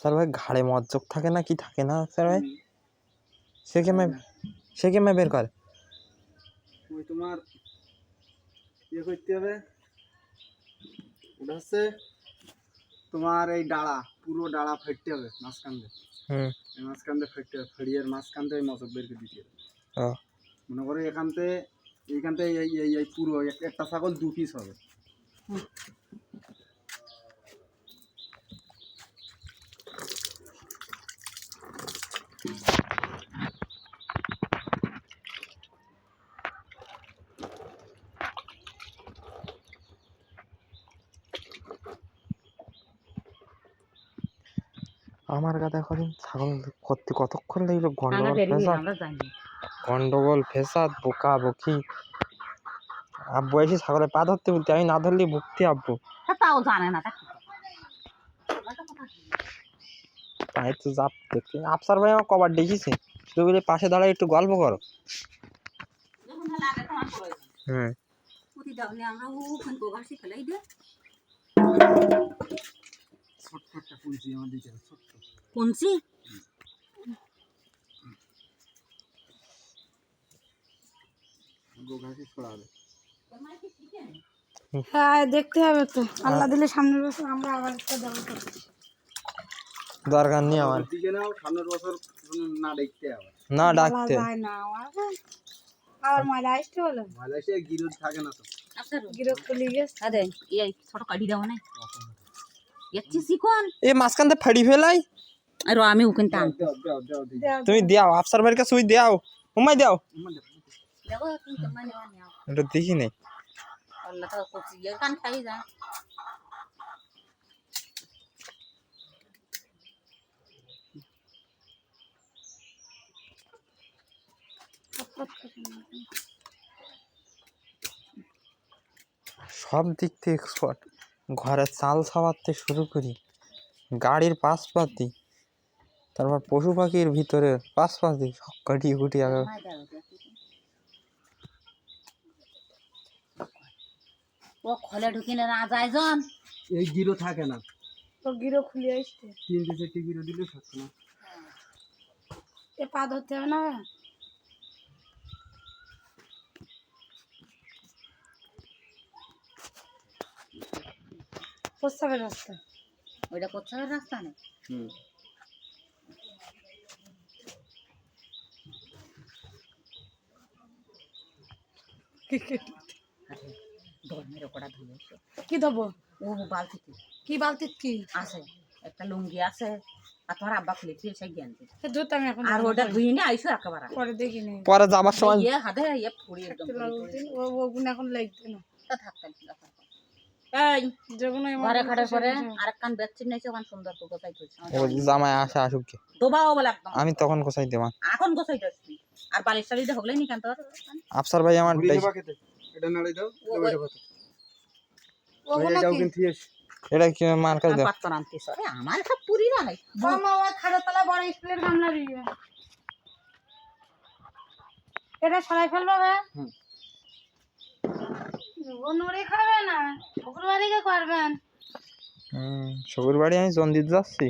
আফসার ভাই ঘাড়ে মজ্জক থাকে না কি থাকে না আফসার ভাই? সে কেমে বের করে? ওই তোমার ইয়ে করতে হবে, ওটা হচ্ছে তোমার এই ডাড়া, পুরো ডাড়া ফেটতে হবে মাঝখান দিয়ে। মাঝখান দিয়ে ফেটতে হবে, ফেড়িয়ে মাঝখান থেকে মজক বের করে দিতে হবে। মনে করো এইখান থেকে এই পুরো একটা ছাগল 2 পিস হবে। আমার কথা কদিন ছাগল করতে কতক্ষণ লাগলো? গন্ডগোল ফেসাদ বোকা বকি। আব্বু এসে ছাগলের পা ধরতে বলতে, আমি না ধরলে ভুগতে আব্বু। তাও জানে না। তাই তো জাপ দেখতে। আফসার ভাই আমার কবার ডেকেছে, শুধু বলে পাশে দাঁড়ায় একটু গল্প করো। হ্যাঁ দেখতে হবে তো, আল্লাহ দিলে সামনের বছর আমরা আবার একটা যাবো। দরকার নেই আমার সামনের বছর না দেখতে হবে, না ডাকতে আবার ময়লা আসতে হলো, ময়লা এসে গিরুদ থাকে না তো। গিরক তুলি গেছে। আরে এই ছোট কাটি দাও না, এচ্ছি শিকন এ মাঝখান থেকে ফাড়ি ফেলাই। আর আমি ওখানে টান তুমি দাও আফসার ভাইয়ের কাছে, ওই দাও উমাই দাও। দেখো তুমি কেমন নাও এটা দেখি নাই। আল্লাহ তো করছি এ কান খাই যা। সব দিক থেকে এক্সপার্ট। ঘরের চাল ছাওয়াতে শুরু করি, গাড়ির পাশপাতি, তারপর পশু পাখির ভিতরে পাশপাতি সব কাটিয়ে কুটিয়ে আগে। ও খলে ঢুকিনে না যায় জন এই গিরো থাকে না তো, গিরো খুলে আসছে। 3-4টি গিরো দিলে থাকতো না। এ পা ধরতে হবে না, প্রস্তাবের রাস্তা ওইটা কোথায় রাস্তা নেই। ধর্মের ওপরা ধুয়ে কি দেবো? ও বালতিতে কি বালতি কি আছে, একটা লুঙ্গি আছে, আর তোমার আব্বা খুলে দিয়ে সেই জ্ঞান দুধ আমি এখন আর ওটা ধুয়ে নিয়ে আইসো একেবারে। পরে দেখি নি, পরে যাবার সময় ইয়ে হাতে ইয়ে ফুড়ি একদম ওগুলো এখন লাগবে না। তা থাকতেন এই যখন ঘরে খাটার পরে আরেক কান বেচছিন নাইছে ওখান সুন্দর করে গোছাই তুলছে জামাই আসে আসুক গে, দোবাও বলে একদম আমি তখন কোথায় দেবা এখন গোছাই যাচ্ছি। আর বালিশ টালিশ হগলেই নি কেন তোর আফসার ভাই আমার এটা নাড়ি দাও, ওগুলো কি এটা কি মার কাছে দাও। পাত্র আনতিস আরে আমার সব পুরি না হয় মামা ওই খাড়াতলা বড় স্কুলের গামলা দিয়ে এটা সরাই ফেলবে। ও নড়ে খাবে না, শ্বশুর বাড়িকে করবেন। শ্বশুর বাড়ি আমি জন্দিত যাচ্ছি।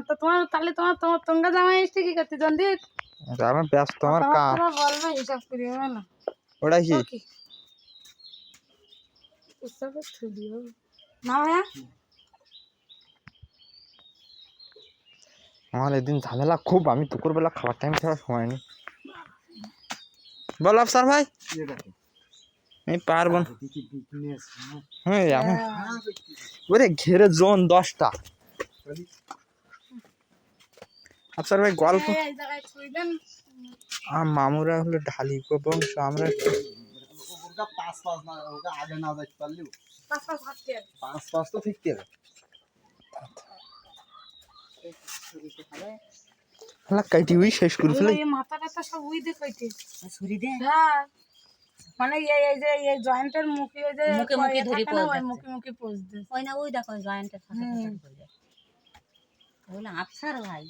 তো তোমার তাহলে তোমার তোমরা জামাই এসছে কি করতে জন্দিত? আমার ব্যস্ত, আমার কাজ বলবে হিসাব করি না। ওটা কি না ভাইয়া, আমার এদিন ঝামেলা খুব, আমি দুপুর বেলা খাবার টাইম ছাড়া সময় নেই। বল আফসার ভাই, আমি পারবো না। হ্যাঁ আমি ওরে ঘেরে জোন 10টা। আফসার ভাই গল্প, মামুরা হলো ঢালি বংশ, আমরা আগে না যাইতে পারলেও 5 তো ফিরতে হবে। কাইটি উই শেষ করে ফেলে। মাথা টাথা সব উই দেখাইতে ছুরি দে হ্যাঁ, মানে এই যে এই জয়েন্টের মুখে ওই যে মুখে মুখে ধরি পোজ ওই মুখে মুখে পোজ দে। ওই না ওই দেখো জয়েন্টের সাথে বলে বলে আফসার ভাই।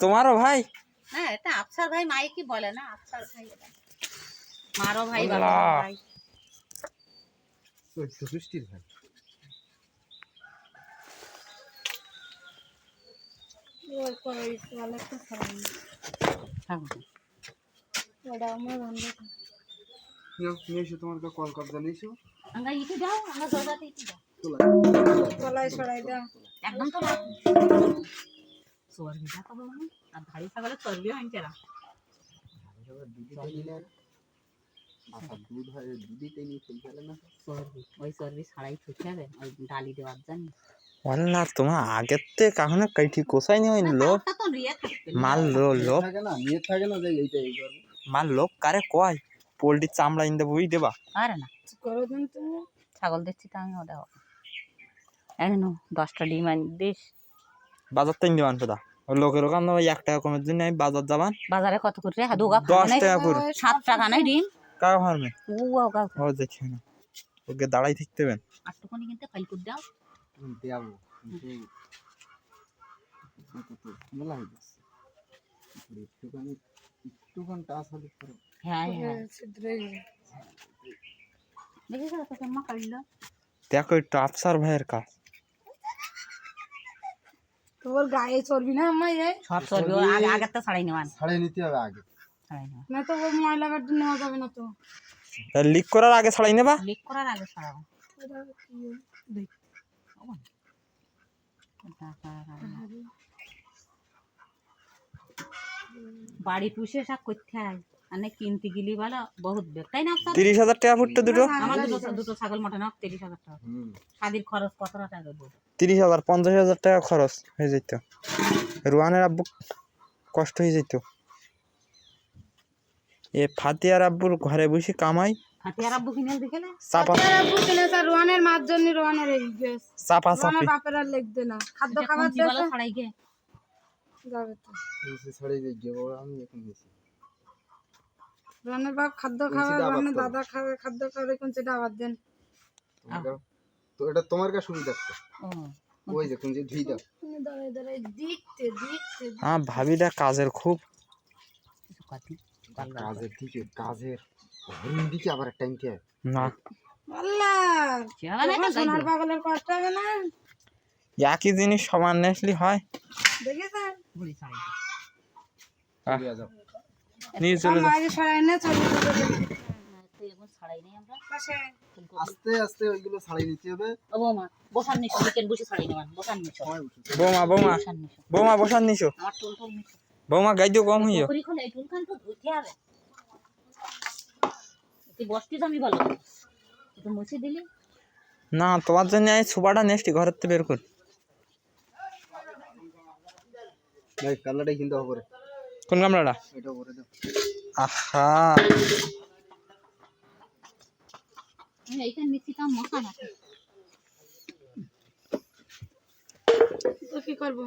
তোমারও ভাই? হ্যাঁ এটা আফসার ভাই, মাই কি বলে না আফসার ভাই, এটা মারো ভাই বাবা ভাই ওই তো বৃষ্টির ভাই। ওর করে ইসওয়ালা তো সারাই ওটা আমার বন্ধ নিয়ে এসো, তোমার কল কর জানিয়েছো। আমরা ইটু দাও, আমরা দরজাতে ইটু দাও। গলায় সরাই দাও একদম তো চর্বিটা তো বলো না, আর ধাড়ি ছাগলের চর্বিও আনছে না। দুধ হয়, দুধই নিয়ে খেয়ে ফেলে না। চর্বি, ওই চর্বি ছাড়াই খেতে হবে, ওই ডালি দেওয়ার জন্য। না তোমার আগের থেকে কাহনে কাইটি কোসাই নি হইল লোক তা তো রিয়া থাকবে না। মাল লোক থাকে না, নিয়ে থাকে না যে এইটা এই করবে। মাল লোক কারে কয় পোল্ট্রি চামড়া ইন্দে বই দেবা আরে না, করো দিন তুমি ছাগল দিচ্ছি তো আমি ওটা হবে। এখন 10টা ডিম আনি দিস। বাজার থেকে দেবান পেদা ওই লোকের ওখানে ওই 1 টাকা কমের জন্য আমি বাজার যাবান বাজারে কত করে রে? দুগা 10 টাকা করে 7 টাকা নাই ডিম। কাকা ফার্মে ও গা ও দেখি না ওকে দাঁড়াই থাকতে বেন আটটুকুনি কিনতে ফাইল করে দাও। দেবো কিন্তু মেলা হয়ে যাচ্ছে। একটুখানি টাচ হলে পরে হ্যাঁ হ্যাঁ, ছিদ্র দেখিস তো কেমন কাটলো। দেখো একটু আফসার ভাইয়ের কাজ তোর গায়ে চর্বি না আমার সব চর্বি ও আগে আগে তো ছাড়াই নেওয়ান, ছাড়িয়ে নিতে হবে আগে। ছাড়াই নেওয়ান। না তো ওর ময়লা কাটতে নেওয়া যাবে না তো লিক করার আগে ছাড়াই নেবা লিক করার আগে ছাড়াও। এটা কি দেখ বাড়ি পুষে সব করতে হয়, মানে কিনতে গেলি বলো বহুত বেগ, তাই না? 30,000 টাকা ফুটতে দুটো আমার দুটো ছাগল মটন হোক 30,000 টাকা। স্বাদীর খরচ কত টাকা দেবো? 30,000 50,000 টাকা খরচ হয়ে যেত রুয়ানের আব্বু কষ্ট হয়ে যেত এ ফাতিয়ার আব্বুর ঘরে বসে কামাই হাতিয়ার আব্বু কিনে দেখেলে চাপা আব্বু কিনে স্যার রোয়ানের মার জন্য রোয়ানের এই গেস চাপা চাপি রোয়ানের বাপের আর লিখবে না খাদ্য খাবার বলো ছাড়াই গে যাবে তো ছাড়িয়ে দিয়ে গেবো আমি এখন বেশি। রোয়ানের বাপ খাদ্য খাবে রোয়ানের দাদা খাবে খাদ্য খাবে কোন সেটা আবার দেন তো এটা তোমার কাছে সুবিধা তো। ও ওই দেখুন যে ধুই দাও। তুমি দাঁড়ায় দাঁড়ায় দেখতে ভাবিটা কাজের খুব কিছু কথা কাজের দিকে কাজের হরিণ দিকে আবার টাইম কে না আল্লাহ সোনার পাগলের কষ্ট হবে না একই জিনিস সমান নেসলি হয় দেখেছেন বুড়ি ছাড়াই চলে যাও। নিয়ে চলে যাও মাঝে সরাই না চলে যাবে তুই এখন ছাড়াই নেই আমরা পাশে আস্তে আস্তে ওইগুলো ছাড়িয়ে নিতে হবে। ও বৌমা বসান নিছো, উইকেন্ড বসে ছাড়াই নেওয়ান, বসান নিছো, সময় বসে বৌমা বৌমা বসান নিছো। বৌমা বসান নিছো আমার টুল টুল নিছো, বৌমা গাইদিও কম হইও পুকুরি খোলে এই টুলখান তো ধুইতে হবে। তুই বসতি আমি বলো তুই মুছে দিলি না তোমার জন্য এই সুপারটা নেক্সট ঘরের থেকে বের কর ভাই কালারটাই কিনতে হবে। কোন গামলাটা এটা করে দাও। আহা আমি এইখান নিচ্ছি তা মশা না তো কি করব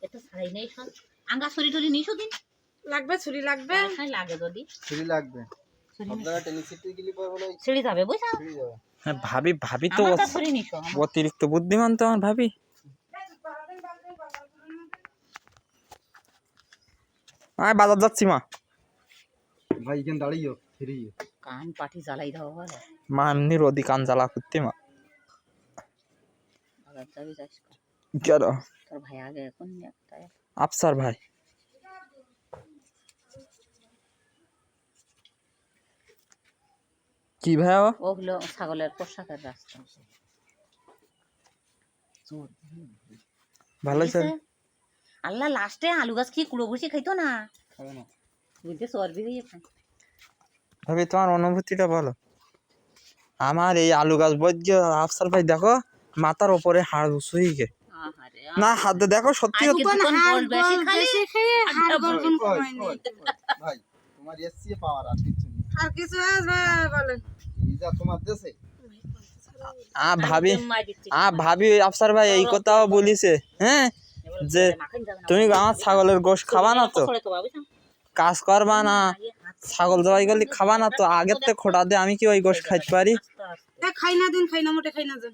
এটা ছাড়াই নেই সব আঙ্গা সরি টরি নিছো দিন লাগবে ছুরি লাগবে খাই লাগে যদি ছুরি লাগবে। ছুরি আপনারা টেনে সিটি গিলি পর বলে ছিড়ে যাবে বুঝছো। ছুরি যাবে। হ্যাঁ ভাবি ভাবি তো আমার তো ছুরি নিছো অতিরিক্ত বুদ্ধিমান তো আমার ভাবি আয় বাজার যাচ্ছি মা ভাই এখানে দাঁড়িয়েও ফিরিয়ে কান পাটি জ্বালাই দাও বলো মা এমনি রোদি কান জ্বালা করতে মা আবার যাবি যাস কেন তোর ভাই আগে এখন একটা আফসার ভাই কি ভাই ও হলো ছাগলের পোশাকের রাস্তা ভালো স্যার আল্লাহ লাস্টে আলু গাছ কি কুড়ো বসে খাইতো না খাবে না। বুঝতে চর্বি হয়ে খায় ভাবি তোমার অনুভূতিটা বলো আমার এই আলু গাছ বৈদ্য আফসার ভাই দেখো মাথার উপরে হাড় উঁচু হয়ে গে আহারে না হাত দিয়ে দেখো সত্যি আজকে দুজন গোল বেশি খালি খেয়ে হাড় বল গর্জন কমায়নি ভাই তোমার এসসি পাওয়ার আর কিছু নেই। আর কিছু আসবে বলেন এই যা তোমার দেশে ভাবি ভাবি আফসার ভাই এই কথাও বলিছে হ্যাঁ যে তুমি আমার ছাগলের গোশত খাবা না তো কাজ করবা না ছাগল জবাই করলে খাবা না তো আগের থেকে খোটা দিয়ে আমি কি ওই গোশত খাইতে পারি খাই না দিন খাই না মোটে খাই না যান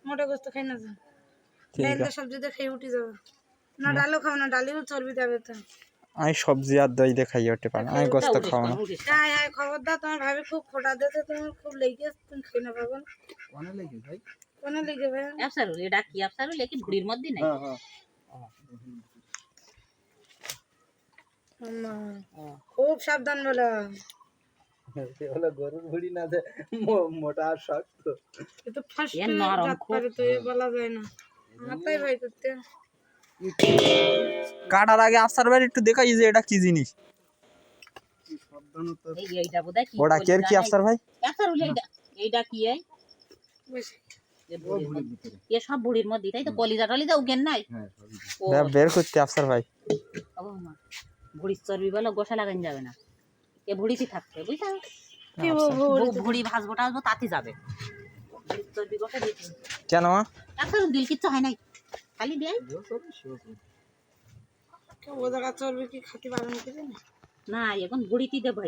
মোটে গোস্ত খাই না যান ঠিক ডাল আছে সবজি দিয়ে খেয়ে উঠে যাবে না ডালও খাও না ডালিও চর্বি দেবে তো আমি সবজি আর দই দিয়ে খাই ওঠে পারি আমি গোস্ত খাবো না হ্যাঁ হ্যাঁ খবরদার তোমার ভাবি খুব ফোটা দিয়েছে তোমার খুব লেগে তুমি খাই না পাবো অনেক লাগে ভাই। কোনে লেগে ভাই আফসারুল এটা কি আফসারুল কি ভুড়ির মধ্যে নাই হ্যাঁ হ্যাঁ আম্মা, খুব সাবধান বলো। হলো গরুর ভুড়ি না যে মোটা আর শক্ত। এ তো ফার্স্ট এ নরম জাত খুব। পারে তো এ বলা যায় না। আমার তাই ভয় করতে। কাটার আগে আফসার ভাই একটু দেখাই যে এটা কি জিনিস। সাবধানতা। এইটা বোধহয় কি ওটা কে কি আফসার ভাই? আফসার হলো এইটা কি বেশ, এ সব বুড়ির মধ্যে তাই তো কলিজা টলিজা উগেন নাই হ্যাঁ সবই। ও বের করতে আফসার ভাই। ও মা বুড়ির চর্বি বলো গোসা লাগান যাবে না এ বুড়িতে থাকতে বুঝছো কি বলবো? বুড়ি ভাজবো টাজবো তাতে যাবে বুড়ির চর্বি গোসা দিতে কেন মা? আফসার দিল কিচ্ছু হয় নাই খালি দেয় ও জায়গা চলবে কি খাতি বারণ করে না? না এখন বুড়িতে দেবো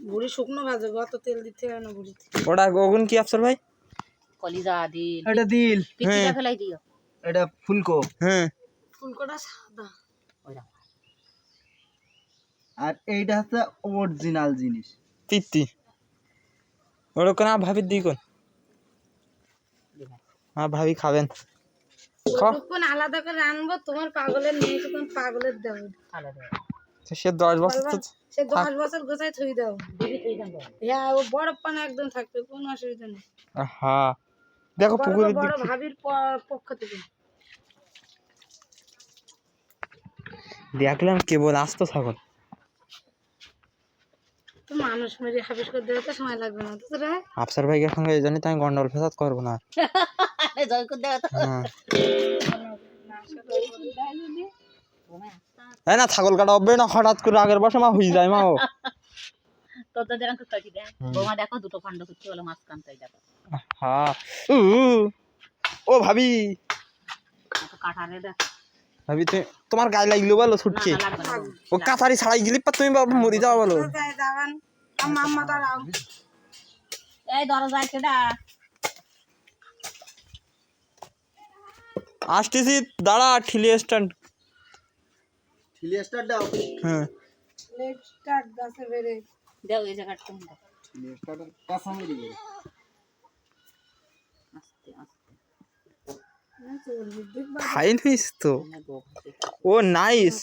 বুড়ি শুকনো ভাজে গো, অত তেল দিতে হয় না বুড়িতে। ওটা ওগুন কি আফসার ভাই? কলিজা দিল এটা দিল, পিঠিটা ফেলাই দিও এটা ফুলকো, হ্যাঁ ফুলকোটা সাদা। ওইরা আর এইটা হচ্ছে অরিজিনাল জিনিস। তিত্তি ওরকম ভাবির দিই কোন? হ্যাঁ ভাবি খাবেন। ওইটুকুন আলাদা করে আনবো, তোমার পাগলের নেই তখন পাগলের দেবো। খালা দেয় সে 10 বছর তো সে 10 বছর গোছায় থুই দাও। দিবি তুই দাম হ্যাঁ, ও বড় পানা একদম থাকবে, কোনো অসুবিধা নেই। হ্যাঁ দেখো বড় পুকুরের বড় দিকে ভাবির পক্ষ থেকে। দেখলাম কেবল আস্ত ছাগল। তো মানুষ মেরে হাবিস করে দেবে তো সময় লাগবে না তো তোরা। আফসার ভাইয়ের সঙ্গে এই জন্যই তো আমি গন্ডল ফেসাদ করবো না। জয় করে দেওয়া তো হ্যাঁ তাই না, ছাগল কাটা হবে না হঠাৎ করে আগের বছর মা হয়ে যায় মা ও। তোর তো যেরকম কাটি দেয় বৌমা দেখো দুটো ফান্ড করতে হলো মাছ কানতাই দেখো হ্যাঁ ও ভাবি কাঠারে দেখ ভাবি তুমি তোমার গায়ে লাগলো বলো ছুটকে না লাগবে না ও কাছারি ছাড়াই গেলি পা তুমি বাবা মরি যাও বলো। যাবেন আম্মা দাঁড়াও। এই দরজায় কেডা আসতেছি দাঁড়া ঠিলি স্ট্যান্ড। ঠিলি স্টার দাও, হ্যাঁ লেগ স্টার্ট গাছে বেরে। দেও এই জায়গাটা তুমি দাও ঠিলি স্টারের কাঁচামারি করে। আস্তে আস্তে ফাইন হইস তো। তুমি বউ ভাতে ও নাইস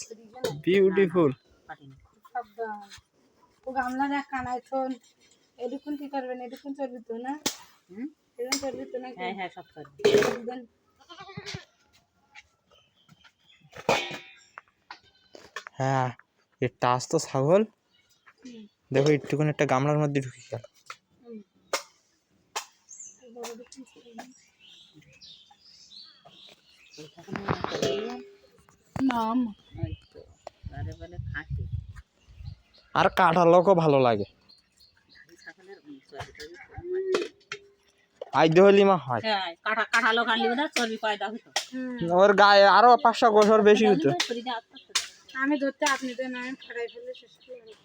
বিউটিফুল। কাটিনি সাবধান, ও গামলা না কানায় থন। এটুকুন কি করবেন? এটুকুন চলবি তো না? হুম এরকম চলবি তো নাকি? হ্যাঁ হ্যাঁ সব করবি একদম। হ্যাঁ এটা আস্ত ছাগল দেখো একটুখানি একটা গামলার মধ্যে ঢুকে গেল। না আম্মা, ওই তো আরে বলে খাঁটি আর কাটার লোকও ভালো লাগে ছাগলের চর্বি আইড হলি মা হয়। হ্যাঁ কাটা লোক আনলি বোধ চর্বি পয়দা হতো ওর গায়ে আরো 500 বছর বেশি হতো। আমি ধরতে আপনি তো না, আমি ফাড়াই ফেলে শেষ করে দেব।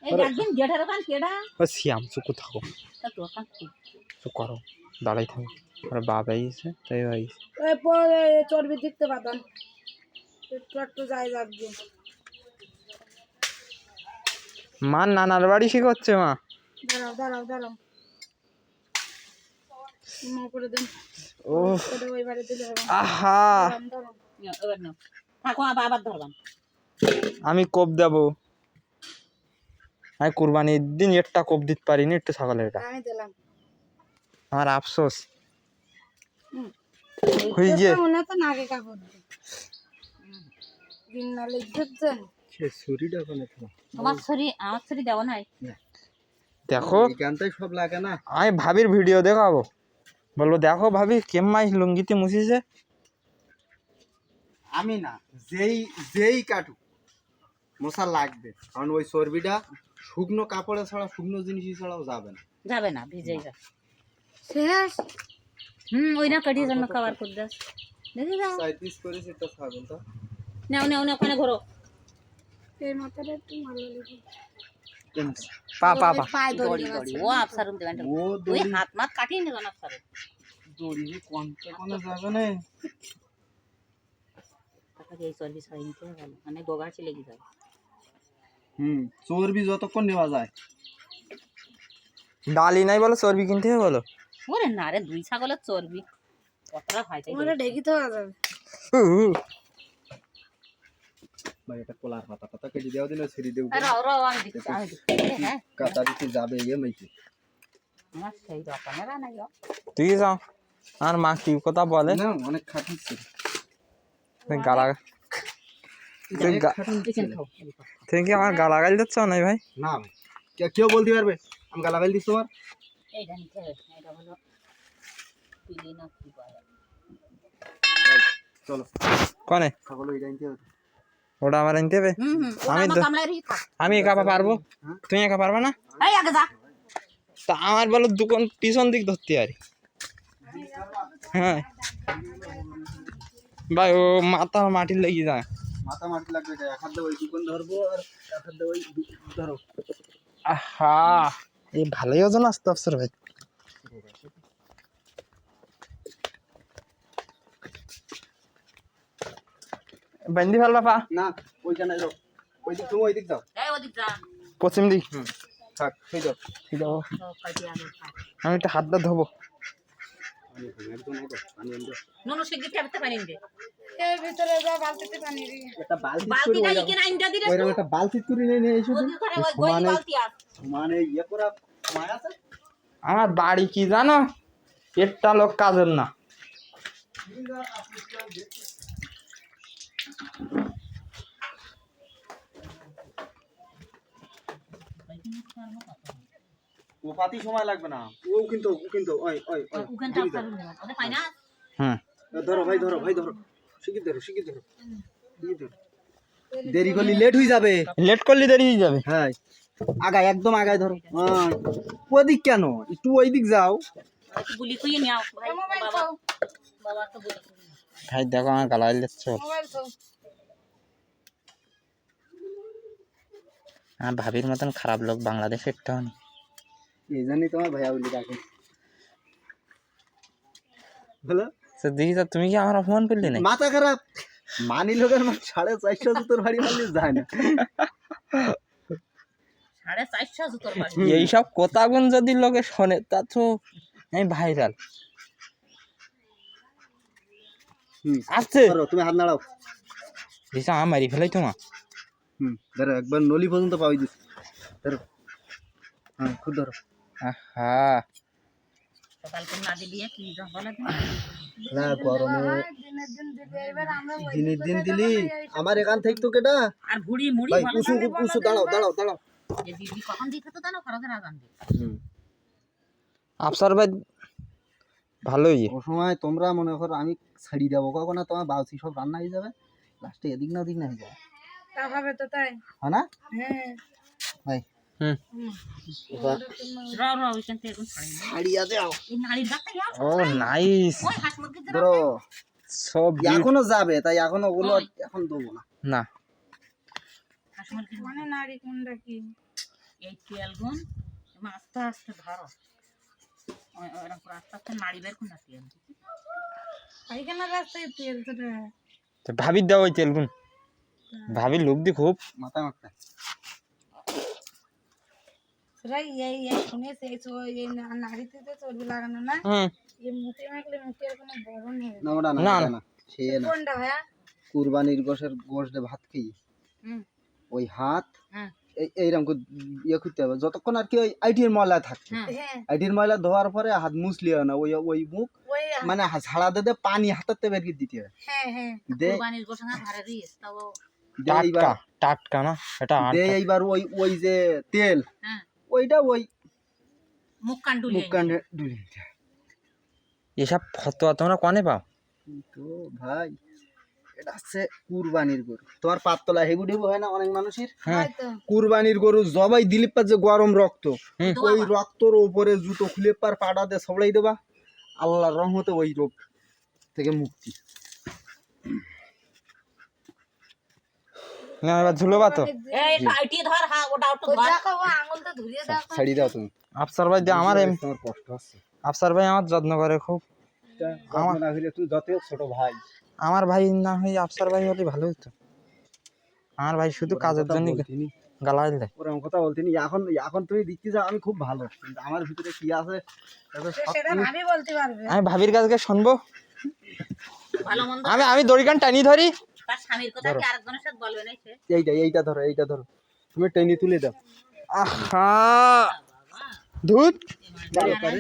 এই একদিন গেটের ওখান কেডা ও শ্যাম চুকু থাকো তা তো ওখান চুপ করো দাঁড়াই থাকো। আর বাবা আইছে তাই আইছে। এই পরে চর্বি দেখতে পাতাম একটু যাই লাগবে। মা নানার বাড়ি শিখাচ্ছে মা। দাঁড়াও দাঁড়াও দাঁড়াও, মা করে দেন। ও ওটা ওই বাড়ি দিলে হবে। আহা দাঁড়াও। এবার নাও থাকো আবার ধরলাম আমি কোপ দেবো। আমি কুরবানির দিন একটা কোপ দিতে পারিনি একটু ছাগলের এটা আমি দিলাম। আমার আফসোস হুম। হয়ে গিয়ে। মনে তো নাগে কাপড় দিই। দিন নালে দেখছেন সে ছুরিটা কোনে তো তোমার ছুরি আমার ছুরি দেওয়া নাই দেখো এখানটাই সব লাগে না। আমি ভাবির ভিডিও দেখাবো বলবো দেখো ভাবি কেম্মাই লুঙ্গিতে মুছিছে। আমি না, যেই যেই কাটুক মশা লাগবে, কারণ ওই চর্বিটা শুকনো কাপড়ে ছাড়া শুকনো জিনিস ছাড়াও যাবে না। যাবে না ভিজেই যাবে শেষ। ওই না কাটিয়ে জন্য খাবার করে দাস দেখি যাও 37 করেছে তো ছাগলটা। নাও নাও নাও ওখানে ঘোরো এই মাথাটা একটু মারলে লেগে। পা পা পা পায়ে দড়ি দড়ি দড়ি ও আফসারুন দেবেন ও ওই দড়ি হাত মাত কাটিয়ে নেবেন আফসারুন দড়ি যে কোনটা কোনে যাবে না। তাকে এই চর্বি ছাড়িয়ে নিতে ভালো মানে গোগাছে লেগে যায় চর্বি যতক্ষণ নেওয়া যায়। ডালি নাই বলো চর্বি কিনতে হবে বলো। ওরে না রে দুই ছাগলের চর্বি কতটা হয় তাই তোমার ঢেকি তো যাবে ভাই এটা কলার পাতা পাতা কেটে দেওয়া দিলে ছেড়ে দেবো আমি দিচ্ছি হ্যাঁ কাটা দিতে যাবে ইয়ে মাইকে আমার সেই রকমের নাই গো। তুই যাও আর মা কি কথা বলে না অনেক খাটুচ্ছে গালা তুই চিকেন খাও তুমি কি আমার গালাগালি দিচ্ছ না ভাই? না ভাই কেউ বলতে পারবে আমি গালাগাল দিস তোমার এইটা নিতে হবে এটা হলো পিলি না কি বলে ভাই, চলো কনে সকলে এটা নিতে হবে ওটা আমার আনতে হবে? আমি তো আমি একা পারবো, তুমি একা পারবা না? এই আগে যা তা আমার বলো দোকান পিছন দিক ধরতে পারি। হ্যাঁ ভাই ও মাথা মাটির লেগে যায়। মাথা মাটি লাগবে এক হাত দিয়ে ওই দোকান ধরবো আর এক হাত দিয়ে ওই ধরো আহা এই ভালোই ওজন আসতো আফসর ভাই। বান্দি ফেলবা পা না ওইখানে যাও ওই দিক তুমি ওই দিক যাও এই ওদিক যা পশ্চিম দিক। থাক সেই যাও ঠিক আছে তো কাটি আমি খা আমি একটা হাতটা ধোবো। একদম পানি আনবে নুনু শিগগির টেপতে পানি দে এর ভিতরে যা বালতিতে পানি দিয়ে একটা বালতি বালতি নাই কিনা আইন্দা দিরে ওইরকম একটা বালতি করে নিয়ে এসো তো ওদিক করে ওই গই বালতি আর মানে ইয়ে করা মায় আছে আমার বাড়ি কি জানো, একটা লোক কাজের না। ও পাতি সময় লাগবে না ও কিন্তু ওই ওই ওই ওখানটা আপনার ওদের পাই না হুম ধরো ভাই ধরো শিগগির ধরো শিগগির ধরো দেরি করলে লেট হয়ে যাবে লেট করলে দেরি হয়ে যাবে। হ্যাঁ আগায় একদম আগায় ধরো হ্যাঁ ওদিক কেন একটু ওই দিক যাও একটু গুলি কইয়ে নাও ভাই মোবাইল বাবা খাও বাবা তো গুলি ভাই দেখো আমার গালাগালি দিচ্ছ। মোবাইল খাও আমার ভাবির মতন খারাপ লোক বাংলাদেশে একটাও নেই। এই জন্যই তোমার ভাইয়া বলি ডাকে হলো তো দেখি তো তুমি কি আমার অপমান করলে না? মাথা খারাপ মানি লোকের 450 জুতোর বাড়ি মারলে যায় না 450 জুতোর বাড়ি এইসব কথাগুন যদি লোকে শোনে তা তো আমি ভাইরাল। আসছে ধরো তুমি হাত নাড়াও দিশা আমার মারি ফেলাই তোমা। ধরো একবার নলি পর্যন্ত পাওয়াই দিস ধরো হ্যাঁ খুব ধরো আহা সকাল করে না দিলে কি বলে না গরমে দিনের দিন দিবে এবার আমরা ওই দিনের দিন দিলি আমার এখান থেকে তো কেটা আর ভুড়ি মুড়ি ভাই বলে উসু দাঁড়াও যে দিদি কখন দিতে তো জানো খরচের আজান দি আফসার ভাই ভালোই। ও সময় তোমরা মনে করো আমি ছাড়ি দেবো কখন তোমার বাউসি সব রান্না হয়ে যাবে লাস্টে এদিক না ওদিক না হয়ে যাবে তা হবে তো তাই হয় না হ্যাঁ ভাই হুম রাও রাও ওইখান থেকে এখন ছাড়ি ছাড়িয়া দাও এই নারীর ডাক্তার যাও ও নাইস ওই হাঁস মুরগি ধরো সব এখনো যাবে তাই এখনো ওগুলো এখন দেবো না না হাঁস মুরগি মানে নারী কোনটা কি এই তেল গুণ এবং আস্তে আস্তে ধরো ওরকম করে আস্তে আস্তে নাড়ি বের করে না তেল পাইখানা রাস্তায় তেল তো তো ভাবির দাও ওই তেলগুন, ভাবির লোক দি খুব মাথা মাথা সেটাই এই শুনেছে এই নারীতে তো চর্বি লাগানো না এই মুখে মাখলে মুখের কোনো বরণ হবে না ওটা না, না না। না সে না কোনটা ভাইয়া কুরবানির গোশের গোশ দিয়ে ভাত খাই হুম ওই হাত হ্যাঁ এইরকম করে ইয়ে করতে হবে যতক্ষণ আর কি ওই আইটির ময়লা থাকে হ্যাঁ হ্যাঁ আইটির ময়লা ধোয়ার পরে হাত মুছলি না ওই ওই মুখ ওই মানে ঝাড়া দিয়ে পানি হাতাতে বের করে দিতে হবে হ্যাঁ হ্যাঁ দে কুরবানির গোশানা ধারে দিস তাও দে এইবার টাটকা টাটকা না এটা দে এইবার ওই ওই যে তেল হ্যাঁ ওইটা ওই মুখ কান মুখ ডুলিয়ে কানে ডুলে দিতে হবে। এসব ফতোয়া তোমরা কনে পাও? তো ভাই এটা হচ্ছে কুরবানির গরু তোমার পাততলা হেবু ডেবু হয় না অনেক মানুষের হ্যাঁ হয়তো কুরবানির গরু জবাই দিলিপ পার যে গরম রক্ত হুম। ওই রক্তর উপরে জুতো খুলে পার পাটা দিয়ে সবড়াই দেবা আল্লাহর রহমতে ওই রোগ থেকে মুক্তি না এবার ঝুলোবা তো এই একটু আইটি ধর হ্যাঁ ওটা একটু ওই ধর দেখো ও আঙুলটা ধরিয়ে দেখো ছাড়ি দাও তুমি আফসার ভাই দিয়ে আমার তোমার কষ্ট হচ্ছে আফসার ভাই আমার যত্ন করে খুব। আমার না হইলে তুই যত ছোট ভাই আমার ভাই না হয়ে আফসার ভাই হলে ভালো হতো। আমার ভাই শুধু কাজের জন্য গালাগাল দেয়। ওরকম কথা বলতিনি এখন এখন তুমি দেখতে যাও আমি খুব ভালো কিন্তু আমার ভিতরে কি আছে তাতে সব সেটা তুমি- ভাবি বলতে পারবে আমি ভাবির কাছকে শুনবো ভালো মন্দ আমি দড়িখান টানি ধরি। তার স্বামীর কথা কি আরেকজনের সাথে বলবে না সে? এইটা ধরো তুমি টেনে তুলে দাও। আহা ধুত। এ মাছ